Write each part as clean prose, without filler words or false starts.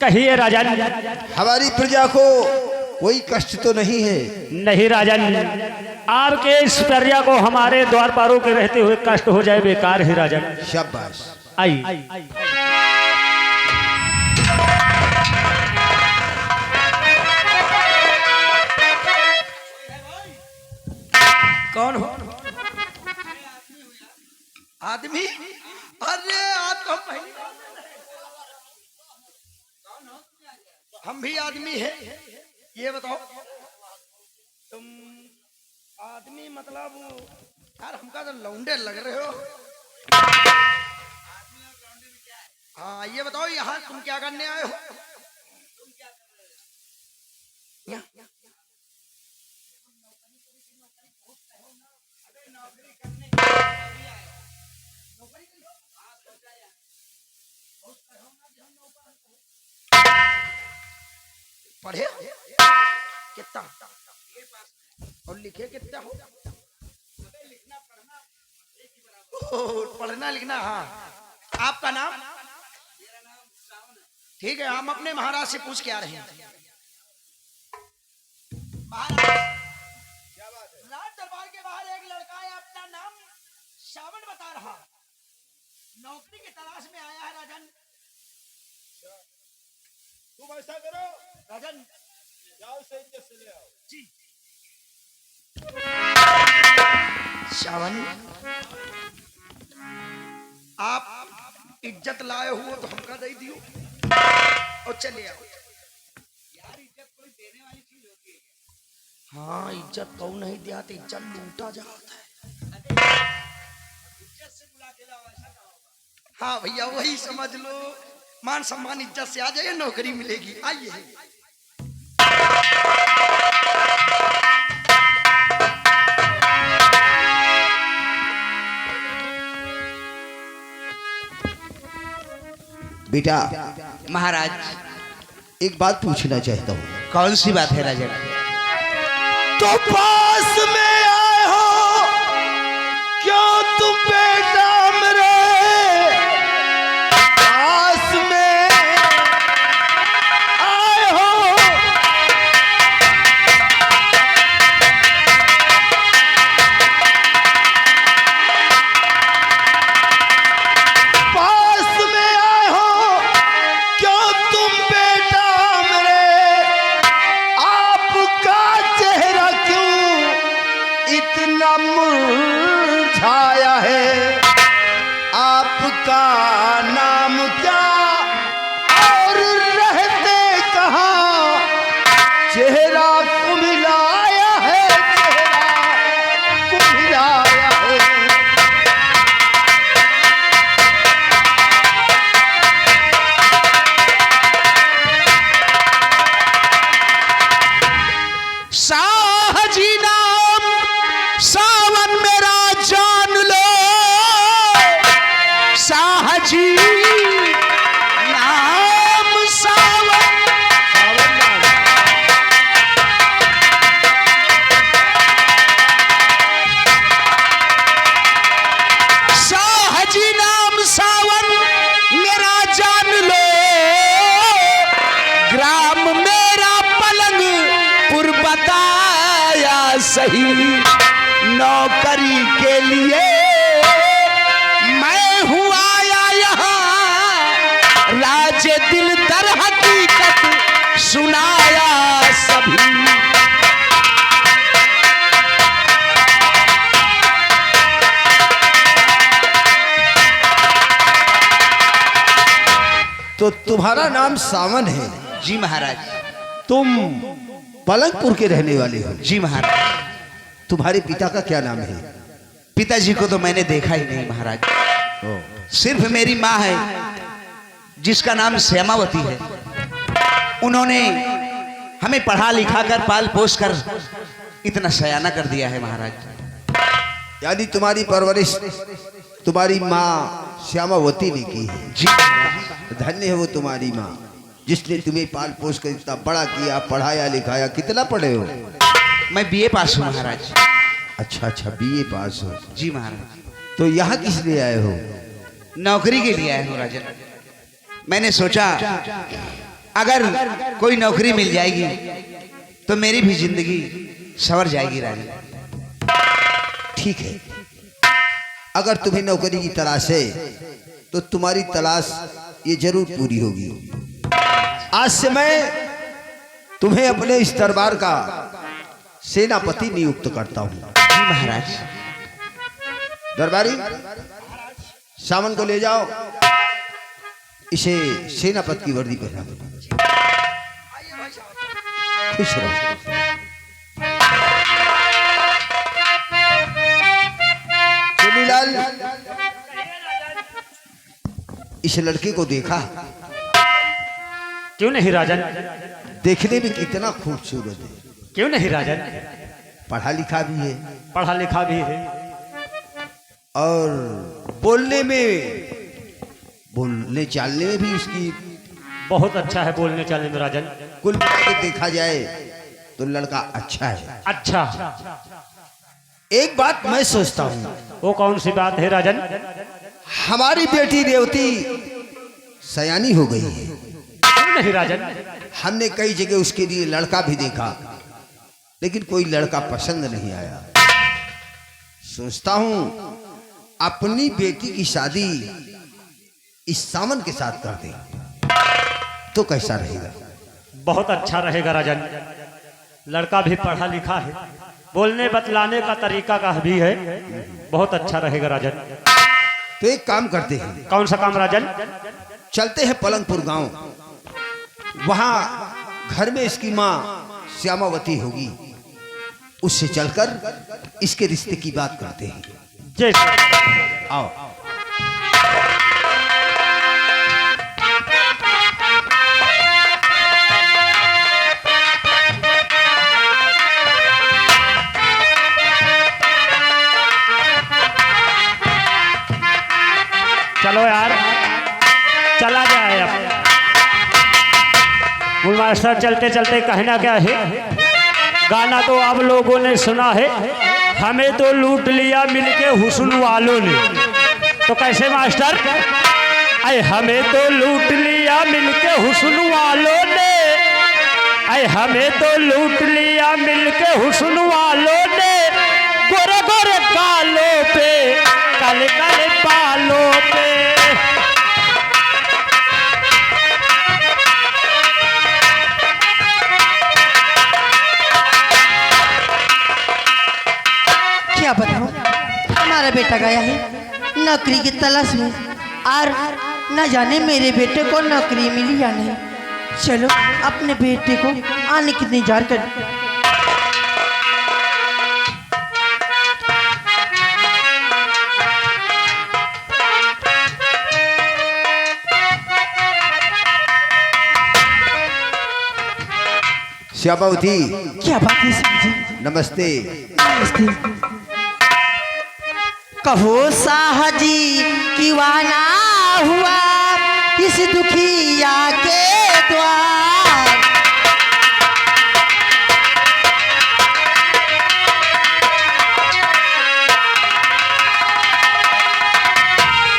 कहिए राजन। हमारी प्रजा को कोई कष्ट तो नहीं है? नहीं राजन, आपके इस प्रजा को हमारे द्वार पारों के रहते हुए कष्ट हो जाए बेकार है राजन। शाबाश। आई कौन हो? आदमी? अरे आप तो पहली हम भी आदमी है। ये बताओ तुम आदमी मतलब यार हमका तो लौंडे लग रहे हो। हाँ ये बताओ यहाँ तुम क्या करने आए हो? यहाँ पढ़े कितना और लिखे कितना हो? पढ़ना लिखना। हाँ आपका नाम? ठीक है हम अपने महाराज से पूछ के आ रहे हैं। राज दरबार के बाहर एक लड़का है, अपना नाम श्रावण बता रहा, नौकरी की तलाश में आया है राजन। तुम ऐसा करो राजन, जाओ से इज्जत से ले आओ। जी श्रावण, आप इज्जत लाए हुए तो हमका दे दियो और चले आओ। यार इज्जत कोई देने वाली चीज होती है। हाँ इज्जत कौन नहीं दिया तो इज्जत लूटा जाता है। इज्जत से बुला के लाओ ऐसा ना होगा। हाँ भैया वही समझ लो, मान सम्मान इज्जत से आ जाइए, नौकरी मिलेगी। आइए। बेटा महाराज एक बात पूछना चाहता हूँ। कौन सी बात है राजन? तो पास में आए हो क्यों तुम बेटा मेरे पास में आए हो? पास में आए हो क्यों तुम बेटा मेरे? आपका चेहरा क्यों इतना मुरझाया है? आपका नाम क्या और रहते कहाँ? चेहरा कुम्हिलाया है, चेहरा कुम्हिलाया है। साहजी नाम सावन मेरा जान लो, साहजी नाम सावन। साहजी नाम सावन मेरा जान लो, ग्राम मेरा पलंगपुर बताया सही, नौकरी के लिए मैं हूँ आया यहाँ, राज दिल दर हकीकत सुनाया सभी। तो तुम्हारा नाम सावन है? जी महाराज। तुम पलंगपुर के रहने वाले हो? जी महाराज। तुम्हारे पिता का क्या नाम है? पिताजी को तो मैंने देखा ही नहीं महाराज, सिर्फ मेरी माँ है जिसका नाम श्यामावती है। उन्होंने हमें पढ़ा लिखा कर पाल पोस कर इतना सयाना कर दिया है महाराज। यानी तुम्हारी परवरिश तुम्हारी माँ श्यामावती ने की है? जी धन्य है वो तुम्हारी माँ जिसने तुम्हें पाल पोस कर इतना बड़ा किया, पढ़ाया लिखाया। कितना पढ़े हो? मैं बीए पास हूँ महाराज। अच्छा अच्छा, बीए पास हो? जी महाराज। तो यहाँ किस लिए आए हो? नौकरी के लिए आए हूँ राजन। मैंने सोचा अगर कोई नौकरी मिल जाएगी तो मेरी भी जिंदगी संवर जाएगी राजा। ठीक है, अगर तुम्हें नौकरी की तलाश है तो तुम्हारी तलाश ये जरूर पूरी होगी। आज से मैं तुम्हें अपने इस दरबार का सेनापति नियुक्त करता हूँ। जी महाराज। दरबारी, सामन को ले जाओ, इसे सेनापति की वर्दी पहना दो। खुश रहो। चुनीलाल, इस लड़के को देखा? क्यों नहीं राजन? देखने में कितना खूबसूरत है। क्यों नहीं राजन? पढ़ा लिखा भी है पढ़ा लिखा भी है और बोलने चालने में भी उसकी बहुत अच्छा है। बोलने चालने में राजन कुल मिला के देखा जाए तो लड़का अच्छा है। अच्छा। एक बात मैं सोचता हूँ, वो कौन सी बात है राजन? हमारी बेटी रेवती सयानी हो गई है। क्यों नहीं राजन? हमने कई जगह उसके लिए लड़का भी देखा, लेकिन कोई लड़का पसंद नहीं आया। सोचता हूं अपनी बेटी की शादी इस सामन के साथ कर दें तो कैसा रहेगा? बहुत अच्छा रहेगा राजन। लड़का भी पढ़ा लिखा है, बोलने बतलाने का तरीका का भी है। बहुत अच्छा रहेगा राजन। तो एक काम करते हैं। कौन सा काम राजन? चलते हैं पलंगपुर गांव, वहां घर में इसकी माँ श्यामावती होगी, उससे चलकर इसके रिश्ते की बात करते हैं। जय। आओ। चलो यार, चला जाए अब। गुल मास्टर, चलते चलते कहना क्या है? गाना तो आप लोगों ने सुना है, हमें तो लूट लिया मिलके हुस्न वालों ने। तो कैसे मास्टर? अरे हमें तो लूट लिया मिलके हुस्न वालों ने, अरे हमें तो लूट लिया मिलके हुस्न वालों ने। गोरे गोरे कालों पे, काले काले बालों पे। क्या बताऊं, हमारा बेटा गया है नौकरी की तलाश में, और न जाने मेरे बेटे को नौकरी मिली या नहीं। चलो अपने बेटे को आने की इंतजार कर। श्यामावती, क्या बात है समझी? नमस्ते। नमस्ते। कहो साहजी किवाना हुआ इस दुखिया के द्वार।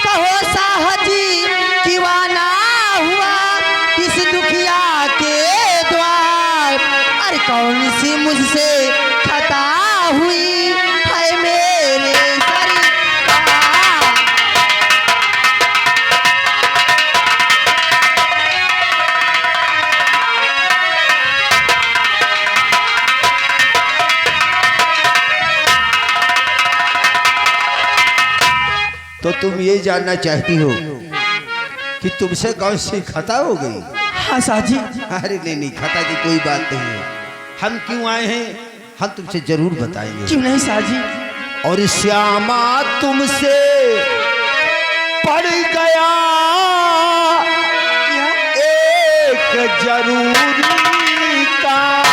कहो साहजी किवाना हुआ इस दुखिया के द्वार। अरे कौन सी मुझसे खता हुई है मेरे तो तुम ये जानना चाहती हो कि तुमसे कौन सी खता हो गई? हाँ साजी। अरे नहीं, खता की कोई बात नहीं है। हम क्यों आए हैं हम तुमसे जरूर बताएंगे। क्यों नहीं साजी? और श्यामा तुमसे पड़ गया एक जरूरी काम।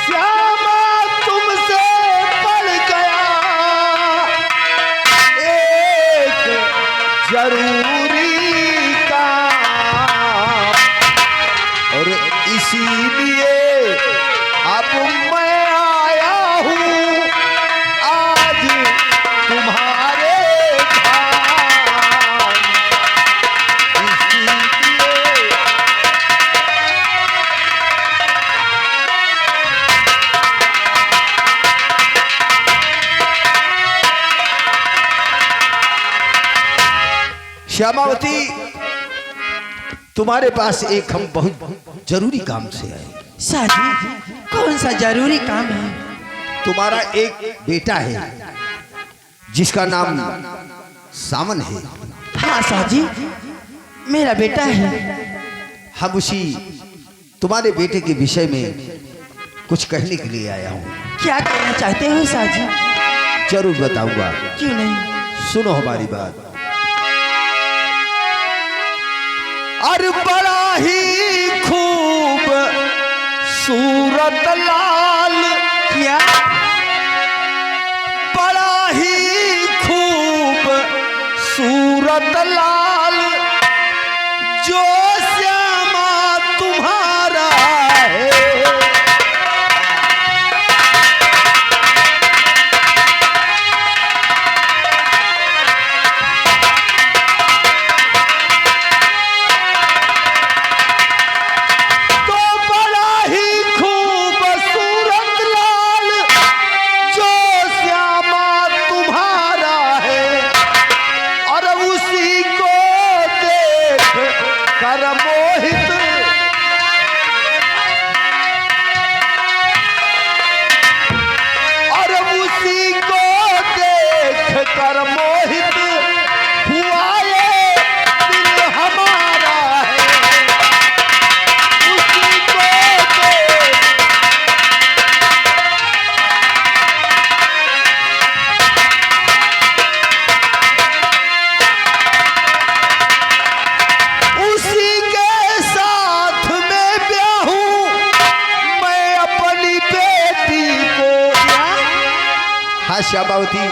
श्यामा तुमसे पड़ गया एक जरूरी काम, और इसीलिए अब मैं आया हूँ श्यामावती, तुम्हारे पास एक हम बहुत जरूरी काम से आए। साजी, कौन सा जरूरी काम है? तुम्हारा एक बेटा है जिसका नाम सामन है। हाँ साजी, मेरा बेटा है। हम उसी तुम्हारे बेटे के विषय में कुछ कहने के लिए आया हूँ। क्या कहना चाहते हो साजी? जरूर बताऊंगा, क्यों नहीं? सुनो हमारी बात। अरे बड़ा ही खूब सूरत लाल, क्या? बड़ा ही खूब सूरत लाल जो श्यामा तुम्हारा है। तो बड़ा ही खूबसूरत लाल जो श्यामा तुम्हारा है, और उसी को देख कर मोहित, और उसी को देख कर मोहित हुआ ये दिल हमारा है। उसी को देख उसी के साथ में ब्याहूं मैं अपनी बेटी को। हाँ श्यामावती,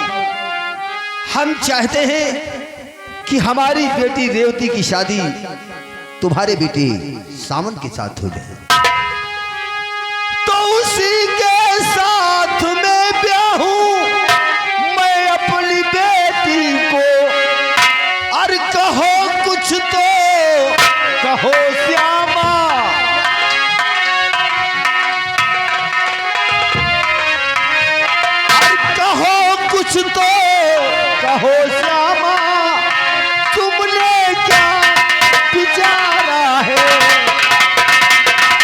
हम चाहते हैं कि हमारी बेटी रेवती की शादी तुम्हारे बेटे सावन के साथ हो जाए। तो उसी के साथ में ब्याहूं मैं अपनी बेटी को। और कहो कुछ तो कहो श्यामा, और कहो कुछ तो कहो श्यामा, तुमने क्या विचारा है?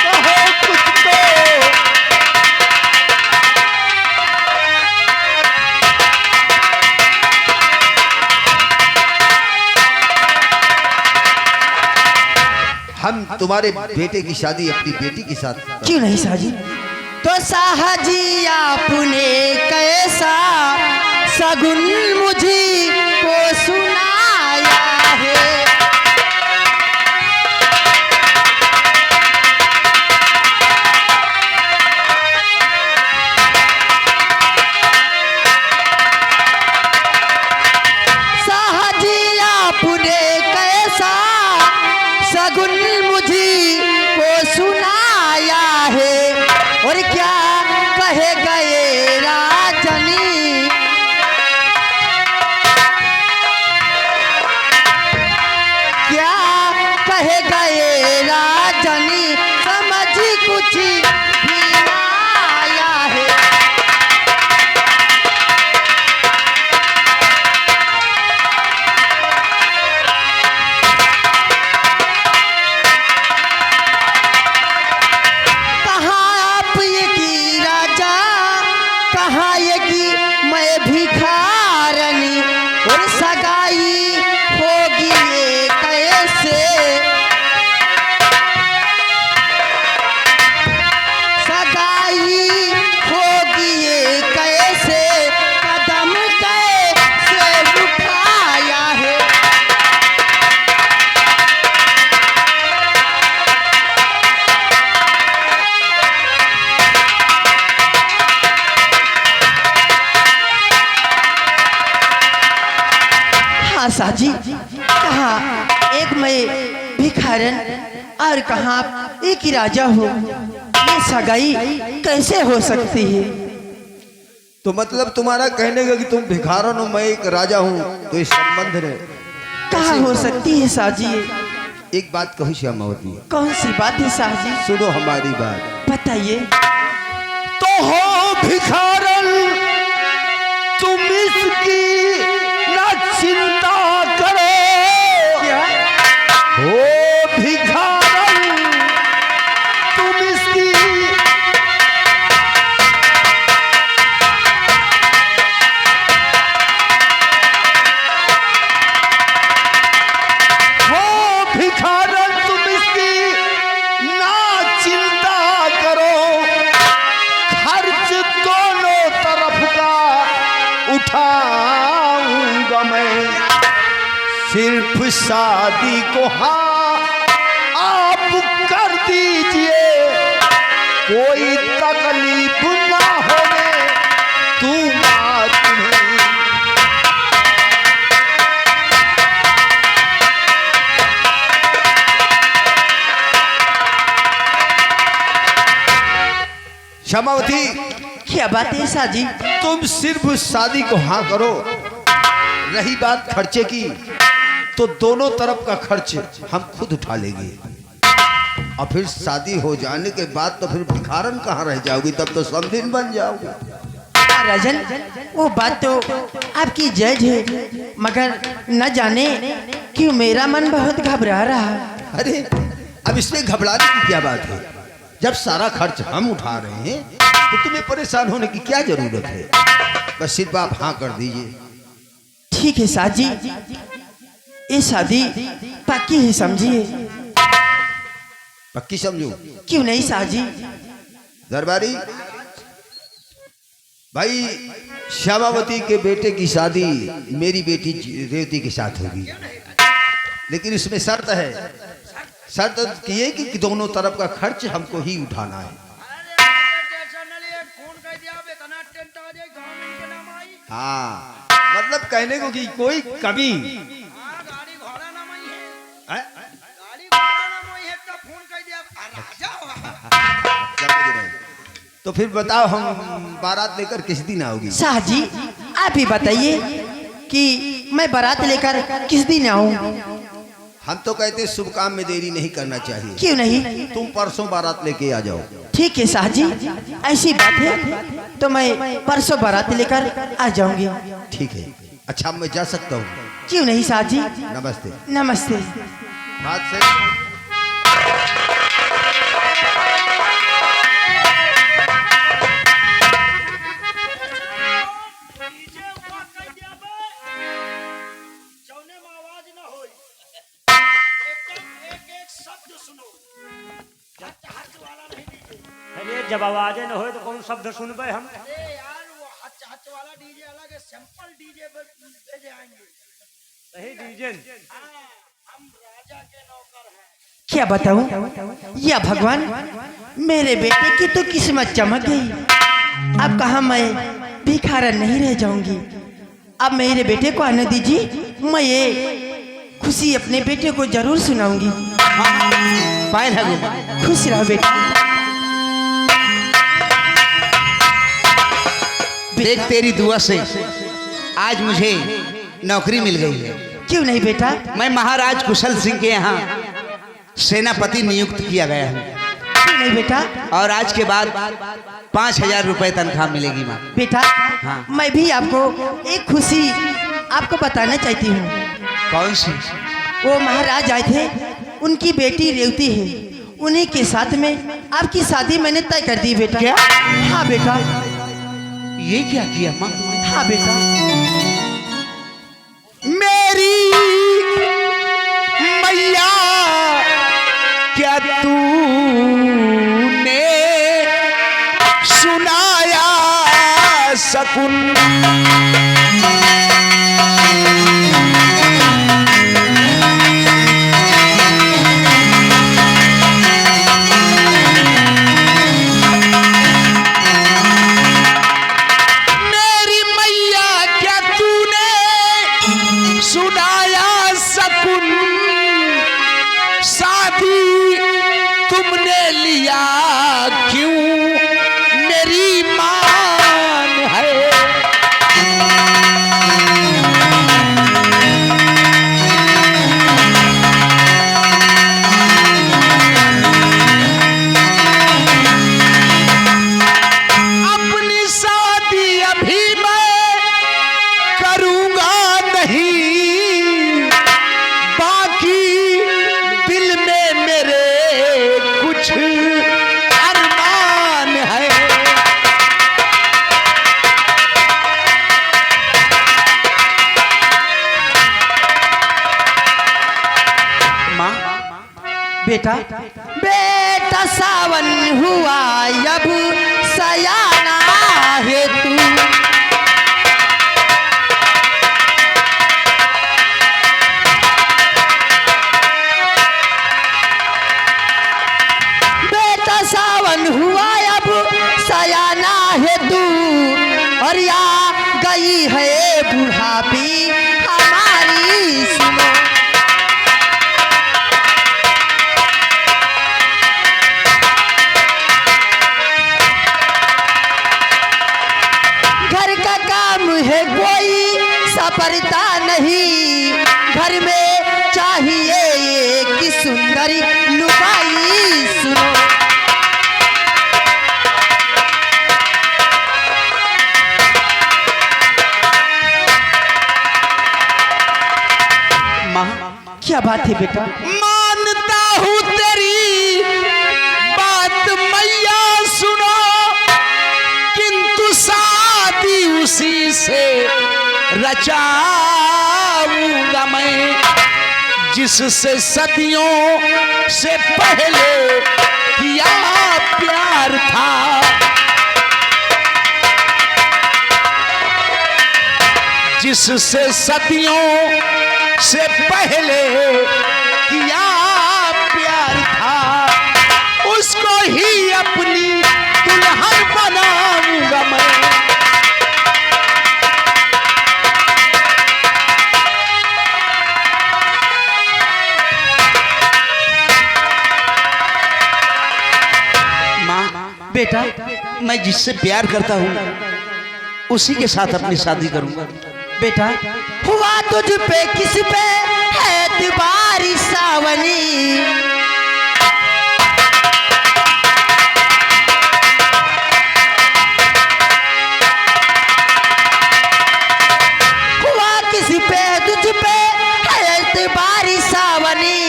कहो कुछ तो। हम तुम्हारे बेटे की शादी अपनी बेटी के साथ। क्यों नहीं साजी? तो साहजी आपने कैसा सगुन मुझे को सुनाया है? साहजी आपने कैसा सगुन मुझे को सुनाया है? और क्या कहे गए राजनी, क्या कहे गए राजनी, समझ कुछ भी ना आया है। कहाँ आप ये की राजा, कहाँ ये की मैं भिखारनी, और सगाई होगी ये कैसे? सगाई होगी ये कैसे? कदम कैसे उठाया है? हाँ साजी, कहाँ एक मैं भिखारन और कहाँ आप एक ही राजा हो? ये सगाई कैसे हो सकती है? तो मतलब तुम्हारा कहने का कि तुम भिखारन हो, मैं एक राजा हूँ, तो इस संबंध ने कहाँ हो सकती है साजी? एक बात कहूँ श्यामावती, कौन सी बात है साजी? सुनो हमारी बात। बताइए। तो हो भिखारन तुम इसकी न चिंता करो, सिर्फ शादी को हाँ आप कर दीजिए, कोई तकलीफ ना होने दूंगा तुम्हें। क्षमावती, क्या बात है साजी? तुम सिर्फ शादी को हाँ करो। रही बात खर्चे की, तो दोनों तरफ का खर्च हम खुद उठा लेंगे। और फिर शादी हो जाने के बाद तो फिर भिखारन कहाँ रह जाओगी, तब तो समधिन बन जाओगी। राजन, वो बात तो आपकी जज है, मगर न जाने क्यों मेरा मन बहुत घबरा रहा है। अरे अब इसमें घबराने की क्या बात है? जब सारा खर्च हम उठा रहे हैं तो तुम्हें परेशान होने की क्या जरूरत है? बस सिर्फ आप हाँ कर दीजिए। ठीक है साजी, ये शादी पक्की है समझिए। पक्की समझो? क्यों नहीं साजी? दरबारी भाई, श्यामावती के बेटे की शादी मेरी बेटी रेवती के साथ होगी, लेकिन इसमें शर्त है। शर्त ये कि दोनों तरफ का खर्च हमको ही उठाना है। हाँ, मतलब कहने को कि कोई कभी तो फिर बताओ हम बारात लेकर किस दिन आओगी? साजी, आप ही बताइए कि मैं बारात लेकर किस दिन आऊं? हम तो कहते शुभ काम में देरी नहीं करना चाहिए। क्यों नहीं? तुम परसों बारात लेके आ जाओ। ठीक है साजी, ऐसी बात है तो मैं परसों बारात लेकर आ जाऊंगी। ठीक है। अच्छा, मैं जा सकता हूँ? क्यों नहीं साजी? नमस्ते। नमस्ते। बात सही। अरे जब आवाजें न हो तो कौन शब्द सुनबे हम? अरे यार, वो हच हच वाला डीजे अलग है, सिंपल डीजे भेजे आएंगे। सही डीजे। हम राजा के नौकर हैं। क्या बताऊं? या भगवान, मेरे बेटे की तो किस्मत चमक गई। अब कहाँ मैं भिखारन नहीं रह जाऊंगी। अब मेरे बेटे को आने दीजिए, मैं ये खुशी अपने बेटे को जरूर सुनाऊंगी। पायल है खुश रहो बेटा। देख, तेरी दुआ से आज मुझे नौकरी मिल गई है। क्यों नहीं बेटा? मैं महाराज कुशल सिंह के यहाँ सेनापति नियुक्त किया गया हूँ, क्यों नहीं बेटा? और आज के बाद 5,000 रुपए तनख्वाह मिलेगी माँ। बेटा, हाँ। मैं भी आपको एक खुशी आपको बताना चाहती हूँ। कौन सी? वो महाराज आए थे, उनकी बेटी रेवती है, उन्हीं के साथ में आपकी शादी मैंने तय कर दी बेटा। क्या? हाँ बेटा। ये क्या किया माँ? हाँ बेटा। मेरी मैया, क्या तूने सुनाया सकुन? बेटा, बेटा सावन हुआ अब सयाना है तू। और आ गई है बुढ़ापी हमारी सुनो। घर का काम है कोई सपरता नहीं, घर में चाहिए एक सुंदरी लुगाई सुनो। माँ क्या बात है बेटा? मानता हूँ तेरी बात मैया सुनो, किंतु शादी उसी से रचाऊंगा मैं जिससे सदियों से पहले किया प्यार था। जिससे सदियों से पहले किया प्यार था, उसको ही अपनी दुल्हन बनाऊंगा मैं। माँ बेटा मैं जिससे प्यार करता हूँ उसी के साथ अपनी शादी करूंगा। बेटा हुआ तुझ पे किस पे है एतबारी सावनी, हुआ किस पे तुझ पे है एतबारी सावनी,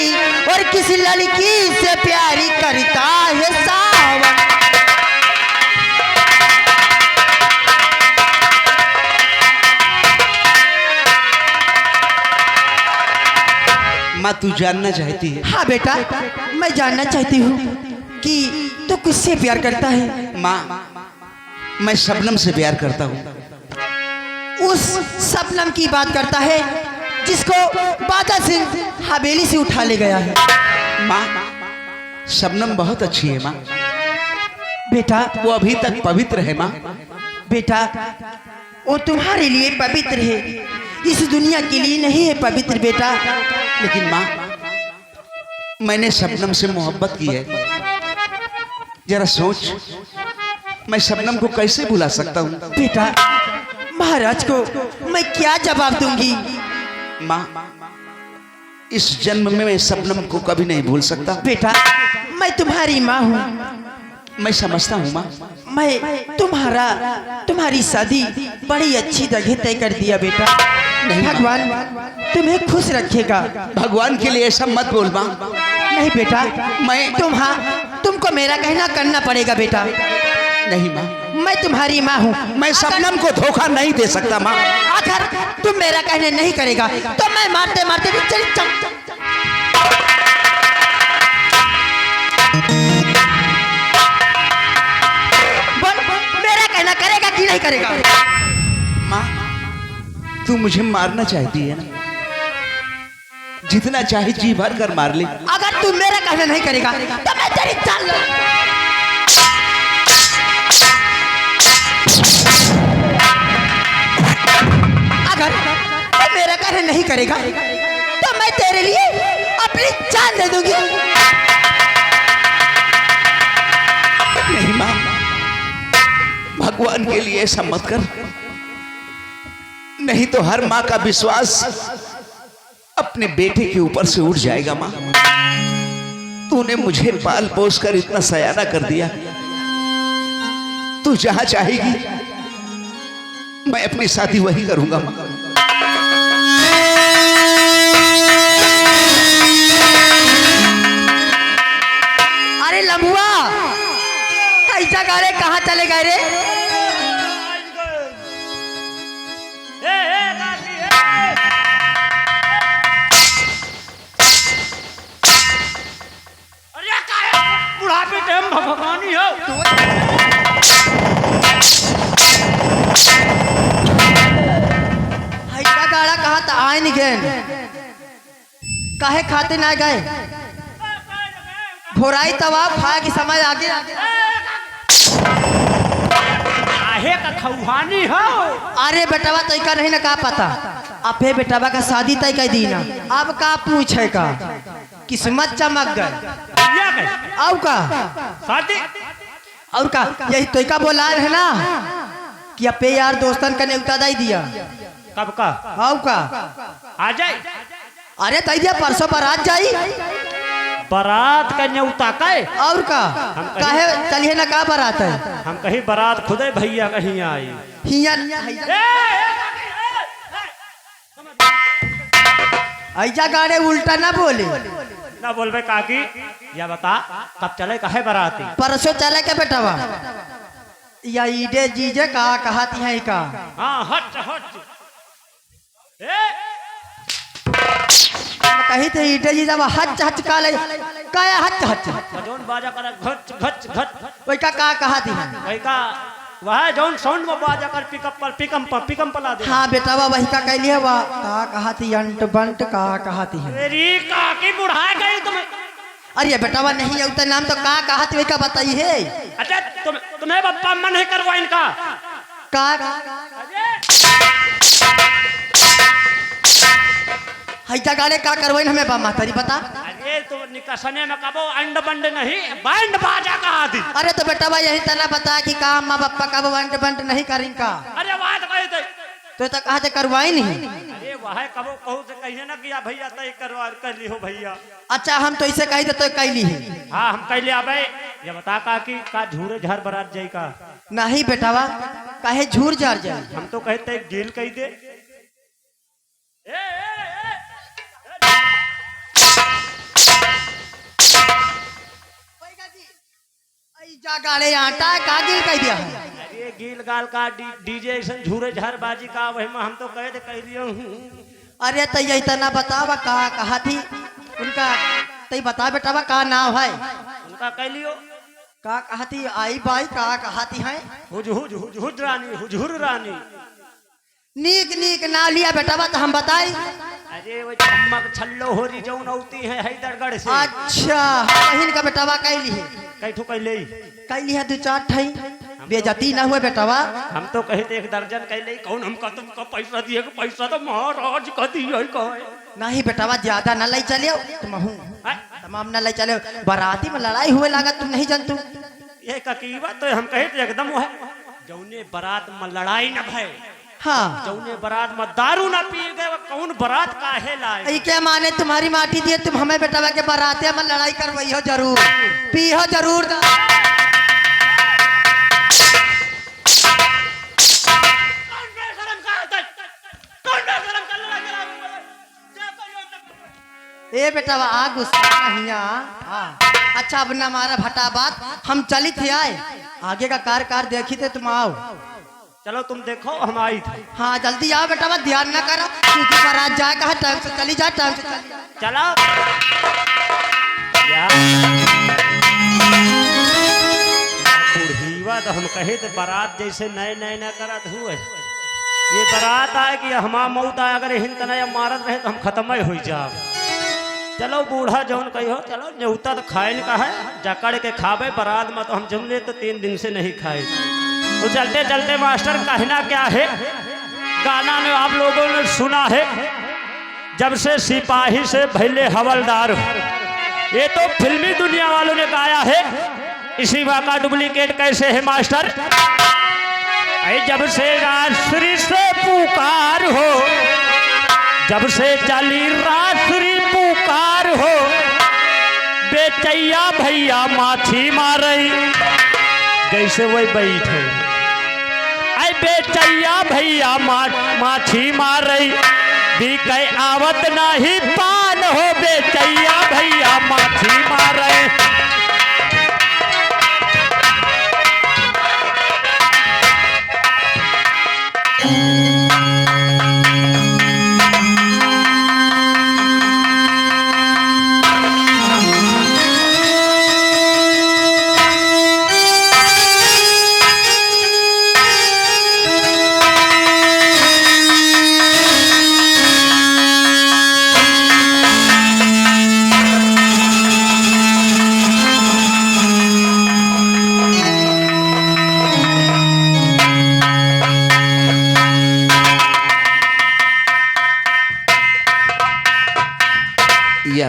और किस लड़की से प्यारी करता है सावन। माँ तू जानना चाहती है? हाँ बेटा मैं जानना चाहती हूँ कि तू किससे प्यार करता है। माँ मैं शबनम से प्यार करता हूँ। उस शबनम की बात करता है जिसको बादल सिंह हवेली से उठा ले गया है। माँ शबनम बहुत अच्छी है माँ, बेटा वो अभी तक पवित्र है माँ। बेटा वो तुम्हारे लिए पवित्र है, इस दुनिया के लिए नहीं है पवित्र बेटा। लेकिन माँ मैंने शबनम से मोहब्बत की है, जरा सोच मैं शबनम को कैसे भुला सकता हूँ? बेटा महाराज को मैं क्या जवाब दूंगी? माँ इस जन्म में मैं शबनम को कभी नहीं भूल सकता। बेटा मैं तुम्हारी माँ हूँ, मैं समझता हूँ माँ। मैं तुम्हारी शादी बड़ी अच्छी जगह तय कर दिया बेटा। नहीं माँ। भगवान तुम्हें खुश रखेगा। भगवान के लिए ऐसा मत बोल माँ। नहीं बेटा मैं तुमको मेरा कहना करना पड़ेगा बेटा। नहीं माँ, मैं तुम्हारी माँ हूँ, मैं शबनम को धोखा नहीं दे सकता माँ। अगर तुम मेरा कहना नहीं करेगा तो मैं मारते मारते भी चली जाऊं। बोल मेरा कहना करेगा कि नहीं करेगा? माँ तू मुझे मारना चाहती है ना, जितना चाहे जी भर कर मार ले। अगर तुम मेरा कहना नहीं करेगा तो मैं तेरी जान लूं। अगर तुम मेरा कहना नहीं करेगा तो मैं तेरे लिए अपनी जान दे दूंगी। नहीं माँ, भगवान के लिए ऐसा मत कर, नहीं तो हर माँ का विश्वास अपने बेटे के ऊपर से उठ जाएगा। माँ तूने मुझे पाल पोस कर इतना सयाना कर दिया, तू जहां चाहेगी मैं अपनी शादी वही करूंगा माँ। अरे लम्बुआ ऐसा गारे कहाँ चले गए रे? बुढ़ापे टाइम भगवानी हो। ऐसा गाड़ा कहाँ था आए नहीं गए, काहे खाते ना गए? घोराई तवा खाए के समय आगे आहे कहे का खौहानी हो। अरे बेटावा तो का नहीं ना का पता। अब हे बेटावा का शादी तय कर दी ना, अब का पूछे का किस्मत चमक गए। ये गए अब का शादी और का यही तो का बोला है ना कि अपे यार दोस्तन का न्योता दे दिया। कब का अब का आ जाए? अरे दे दिया, परसों बारात जाई। बारात का न्योता का और का हम कहीं- काहे चलिए ना का बारात है हम कहीं बारात खुदे भैया कहीं आई। हिया ऐसा गाड़े उल्टा ना बोले। ना बोलबे काकी, या बता कब चले कहे बाराती? परसों चले के बेटावा या ईडे जीजे का कहती है का। हाँ हट हट। कही थे ईडे जीजा हच हच का ले काया हच हच जोन बाजा कर घच घच घच वही का कहती है। वही का वह जोन साउंड में बाजा कर पिकअप पला दे। हाँ बेटावा वही का कहली है वह का कहती अंट बंट का कहती है। तेरी काकी बुढ़ा गई तुम। अरे बेटावा नहीं है नाम तो का कहती वही का बताई है। अच्छा तुम्हें बप्पा मन नहीं करवा इनका का हैजा गाने का करवाई हमें बा मातारी बता। अरे तुम निकसने में कबो अंड बंड नहीं बैंड बाजा कहा दी। अरे तो बेटावा यही तना बता कि का माँ बापा का अंट बंट नहीं करें का। अरे बात कहे थे तो कहा थे करवाई नहीं। अरे वह कबो कहू से कहिए ना कि भैया तय करवा कर ली हो भैया। अच्छा हम तो इसे कही तो कैली है। हाँ हम कह लिया भाई। ये बता काकी का झूरे झार बारात जाई का? नहीं बेटावा काहे झूर जार जाए। हम तो कहते एक डील कही दे। जा गाले आटा का गिल कह दिया है। अरे गील गाल का डीजे ऐसा झूरे झार बाजी का वही में हम तो कहे थे कह लियो हूँ। अरे तो यही तना बतावा का कहा थी उनका तई बता बेटावा का नाम है। उनका कह लियो का कहा थी आई बाई का कहा थी है। हुज रानी हुजहुर रानी। नीक नीक ना लिया बेटावा तो हम बताई। अरे वो चम्मक छल्लो हो रही जौन औती है हैदरगढ़ से। अच्छा बहन का बेटावा कैली है। कैठू कैले कैली है 2-4 ठई बेजती ना हुए बेटावा। हम तो कहे थे 1 दर्जन कैले कौन हमका तुमका पैसा दिए कि पैसा तो महाराज का दिए कहे। नहीं बेटावा ज्यादा न ले चले तुम हूँ तमाम न ले चले। बाराती में लड़ाई हुए लगा तुम नहीं जानतू। ये ककीवा तो हम कहे थे एकदम है जौने बारात में लड़ाई न भय। हाँ जौने बारात में दारू न पी गए कौन बारात काहे लाए। ये क्या माने तुम्हारी माटी दिए तुम हमें बेटावा के बाराते में लड़ाई करवाई हो जरूर पी हो जरूर। ए बेटावा आ गुस्सा नहीं आ। अच्छा अब न हमारा भटा बात हम चली थे आए आगे का कार देखी थे तुम आओ। चलो तुम देखो हम आई थी। हाँ जल्दी आओ बेटा ध्यान ना करो क्योंकि बारात जाए कहा टाइम से चली जा टाइम से चली जा। चलो बुढ़ीवा तो हम कहे थे बारात जैसे नए नए न करत हुए ये बारात आए कि हमारा मौत आए अगर हिंद नया मारत रहे तो हम खत्म ही हो जाओ। चलो बूढ़ा जौन कही हो चलो न्योता तो खाए न का है जकड़ के खावे बारात में तो हम जमले तो 3 दिन से नहीं खाए। तो चलते चलते मास्टर कहना क्या है गाना में आप लोगों ने सुना है जब से सिपाही से भैले हवलदार। ये तो फिल्मी दुनिया वालों ने गाया है। इसी बात का डुप्लीकेट कैसे है मास्टर? जब से राश्री से पुकार हो जब से चली राश्री पुकार हो बेचैया भैया माछी मारई जैसे वही बैठे आई बेचैया भैया माछी मारई बिकै आवत नहीं पान हो बेचैया भैया माछी मारई।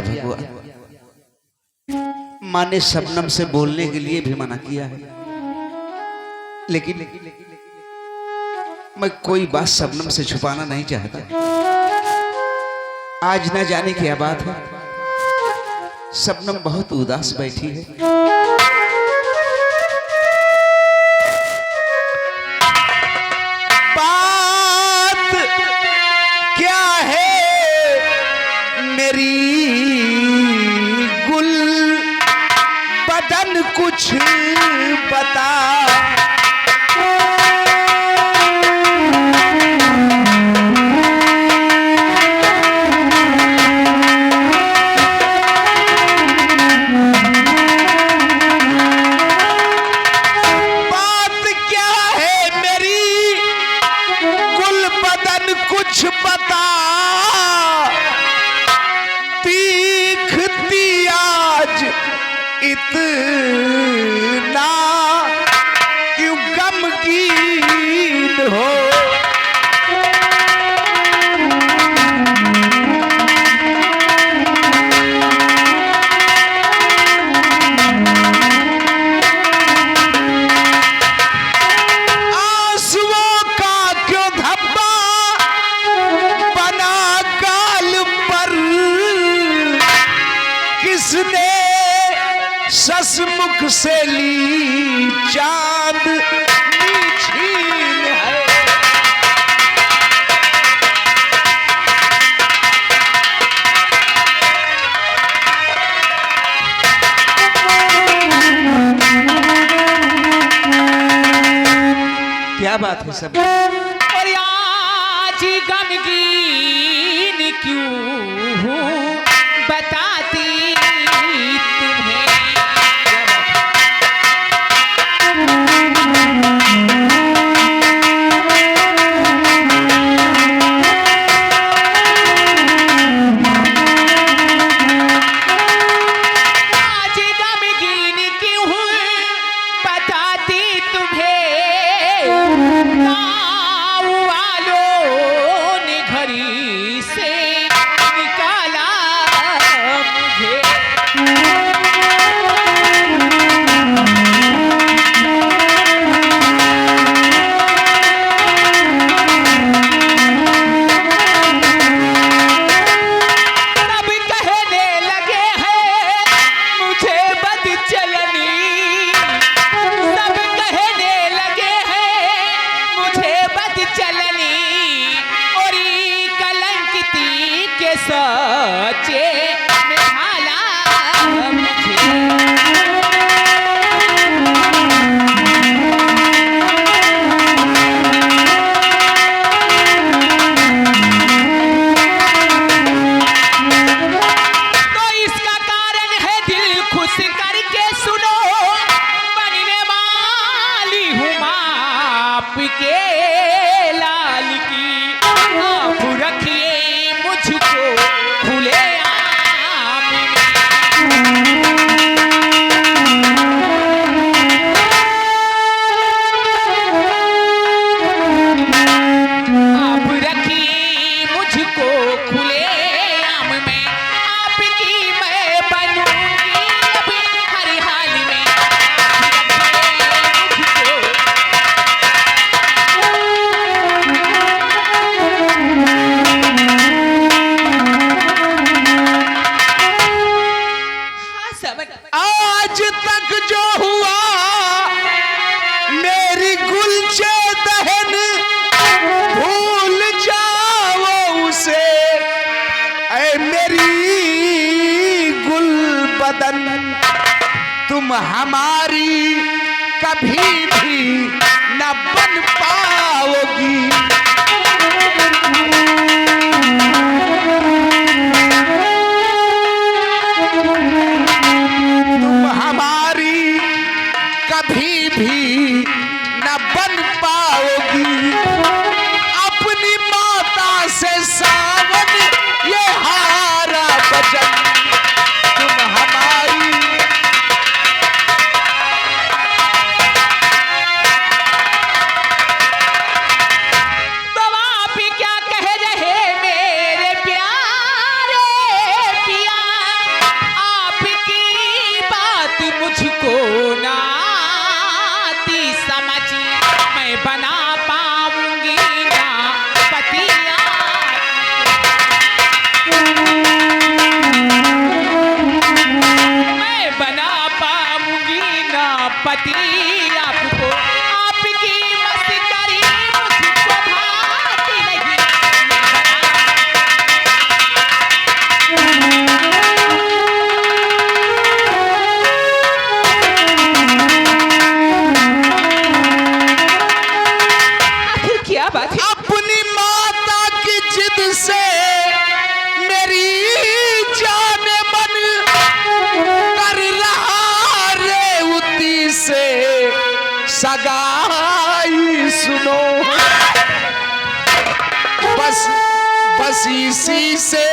किया भगवान, माँ ने शबनम से बोलने के लिए भी मना किया है, लेकिन मैं कोई बात शबनम से छुपाना नहीं चाहता। आज ना जाने क्या बात है, शबनम बहुत उदास बैठी है। बात क्या है मेरी गुल बदन कुछ बता, कुछ बता, तीखती आज इतना क्यों गमगीन हो। ससमुख से ली चांद छीन है। क्या बात है सब, और आज गमगीन क्यों हूँ बताती तुम्हें। सचे में ढाला मुझे। तो इसका कारण है दिल खुश करके सुनो, बनने वाली हूँ माप के लाल की। आप रखिए मुझको खुले आम में। आप रखिए मुझको खुले आम में, आपकी मैं बनूंगी अब हर हाल में। आज तक जो हुआ मेरी गुलचे दहन भूल जाओ उसे, ऐ मेरी गुल बदन तुम हमारी कभी भी न बन पाओगी। कभी भी न बन पाओगी। अपनी माता से सावन ये हारा बचन तुम हमारी। बात है? अपनी माता की जिद से मेरी जान मन कर रहा रेवती से सगाई सुनो। बस इसी से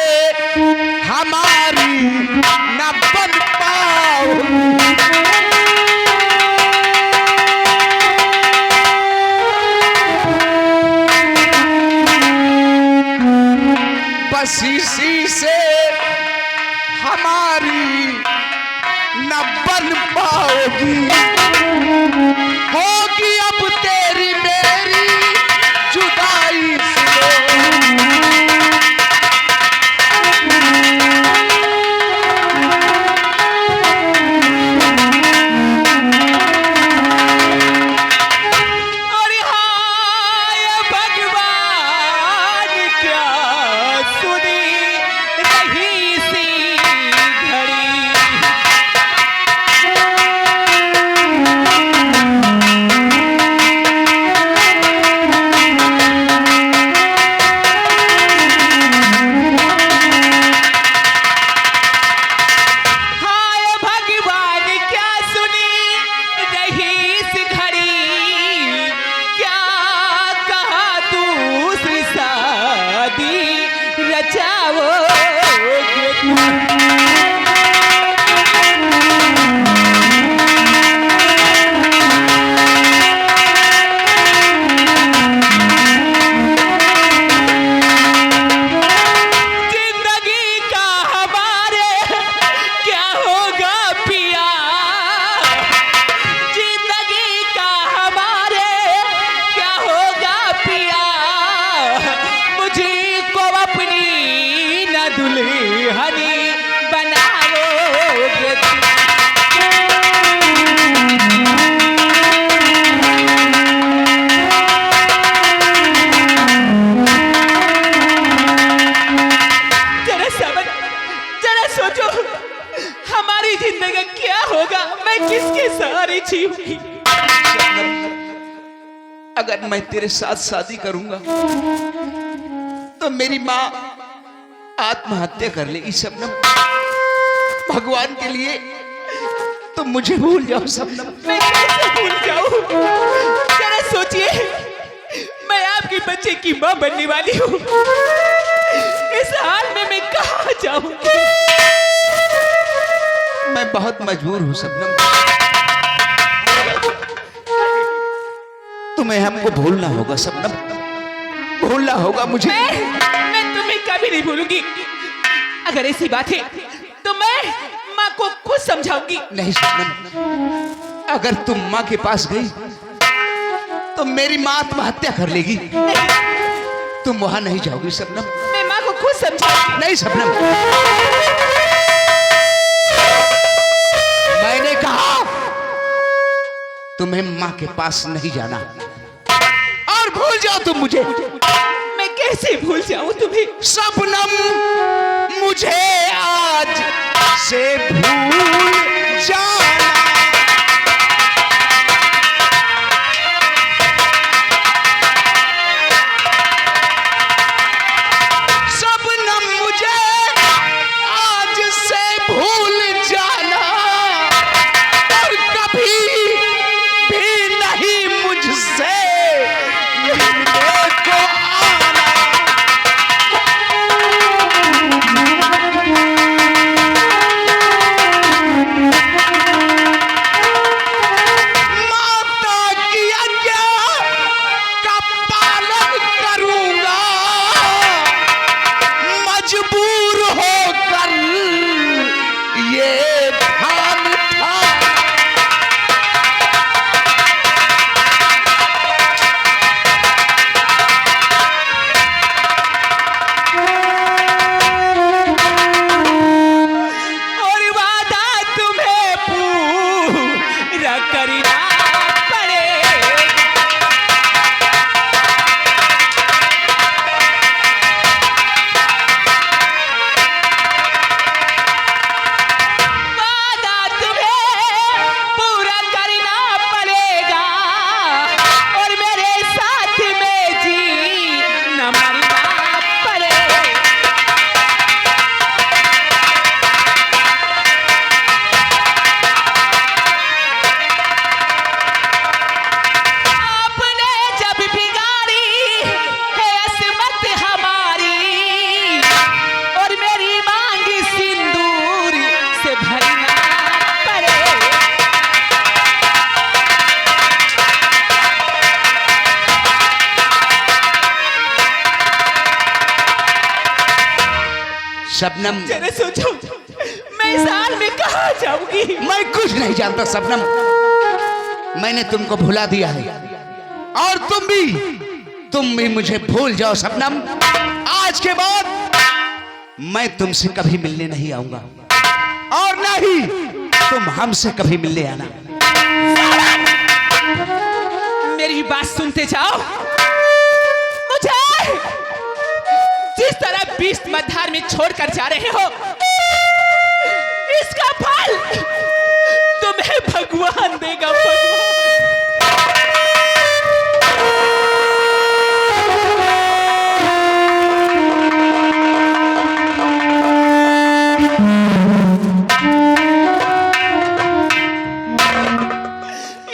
हमारी न बन पाओ। बस इसी से हमारी न बन पाओगी। होगी अब तेरी मेरी जुदाई सुनो। अरे हाय भगवान क्या सुनी रही सी घड़ी। हाय भगवान क्या सुनी रही सी घड़ी। क्या कहा दूसरी शादी रचाओगे तुम। जिंदगी का हमारे क्या होगा पिया। जिंदगी का हमारे क्या होगा पिया। मुझे को अपनी न दुल्हनी बनाओगे तुम। जरा सोचो हमारी जिंदगी क्या होगा। मैं किसके सहारे जीऊंगी। अगर मैं तेरे साथ शादी करूंगा तो मेरी माँ आत्महत्या कर लेगी शबनम। भगवान के लिए तुम मुझे भूल जाओ शबनम। मैं कैसे भूल जाऊं। जरा सोचिए मैं आपके बच्चे की माँ बनने वाली हूँ। इस हाल में मैं कहाँ जाऊंगी। मैं बहुत मजबूर हूँ शबनम। तुम्हें हमको भूलना होगा शबनम। भूलना होगा मुझे। मैं तुम्हें कभी नहीं भूलूंगी। अगर ऐसी बात है तो मैं माँ को खुद समझाऊंगी। नहीं शबनम, अगर तुम माँ के पास गई तो मेरी माँ आत्महत्या कर लेगी। तुम वहां नहीं जाओगी शबनम। मैं माँ को खुद समझाऊंगी। नहीं शबनम, मैंने कहा तुम्हें माँ के पास नहीं जाना और भूल जाओ तुम मुझे। मैं कैसे भूल जाऊं तुम्हें। शबनम मुझे आज से भूल जाना। शबनम मुझे आज से भूल जाना और कभी भी नहीं मुझसे मिलने को आना। शबनम, जरा सोचो, मैं इस हाल में कहाँ जाऊंगी? मैं कुछ नहीं जानता शबनम। मैंने तुमको भुला दिया है और तुम भी मुझे भूल जाओ शबनम। आज के बाद मैं तुमसे कभी मिलने नहीं आऊंगा और ना ही तुम हमसे कभी मिलने आना। मेरी बात सुनते जाओ। मुझे जिस तरह बीच मझधार में छोड़कर जा रहे हो, इसका फल तुम्हें भगवान देगा, भगवान।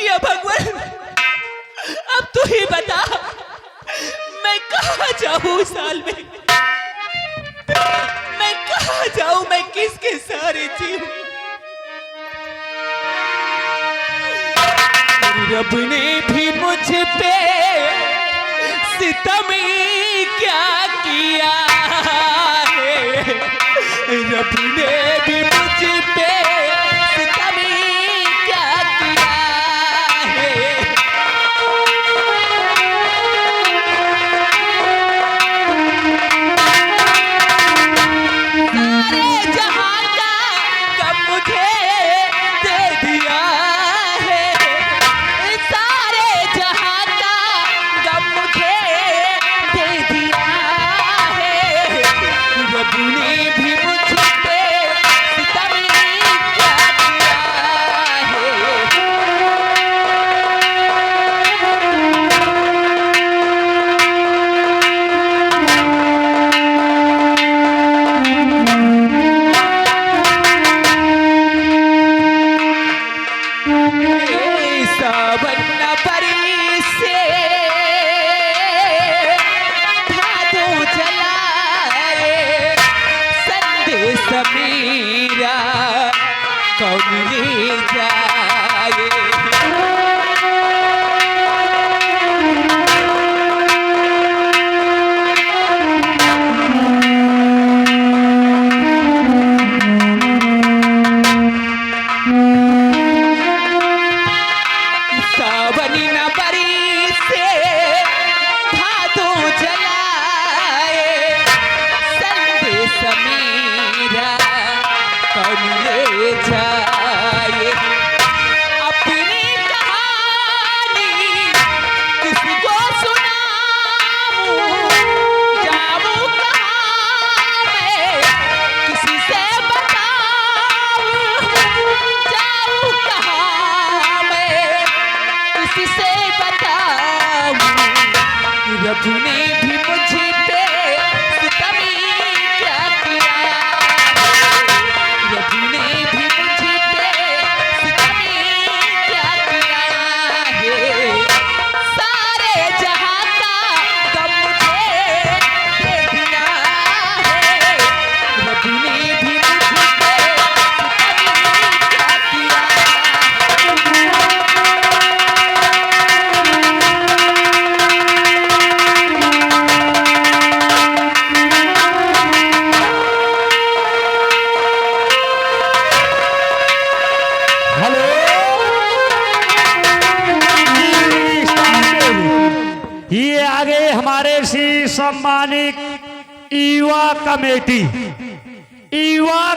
या भगवान, अब तू ही बता, मैं कहाँ जाऊँ इस साल में? मैं कहाँ जाऊँ? मैं किसके सहारे जीऊँ? रब ने भी मुझ पे सितम क्या किया है? रब ने भी मुझ पे सितम क्या किया है? सारे जहां का गम मुझे दे दिया है। सारे जहां का गम मुझे दे दिया है। रब ने भी मुझ पे सितम क्या किया है? सावन परी से भादों जलाए, संदेश मेरा कौन ले जाए? सावन न बरी से भादों जलाए, संदेश मेरा कौन ले जाए? अपनी कहानी किसको सुनाऊं? जाऊं कहाँ मैं? किसी से बताऊं? जाऊं कहाँ मैं? किसी से बताऊं? रब ने भी मुझे पे सितम क्या किया है? रब ने भी मुझे पे सितम क्या किया है? सारे जहां का गम मुझे दे दिया है। रब ने भी मुझे पे सितम क्या किया है? हेलो, ये आगे हमारे सी सम्मानित युवा कमेटी, युवा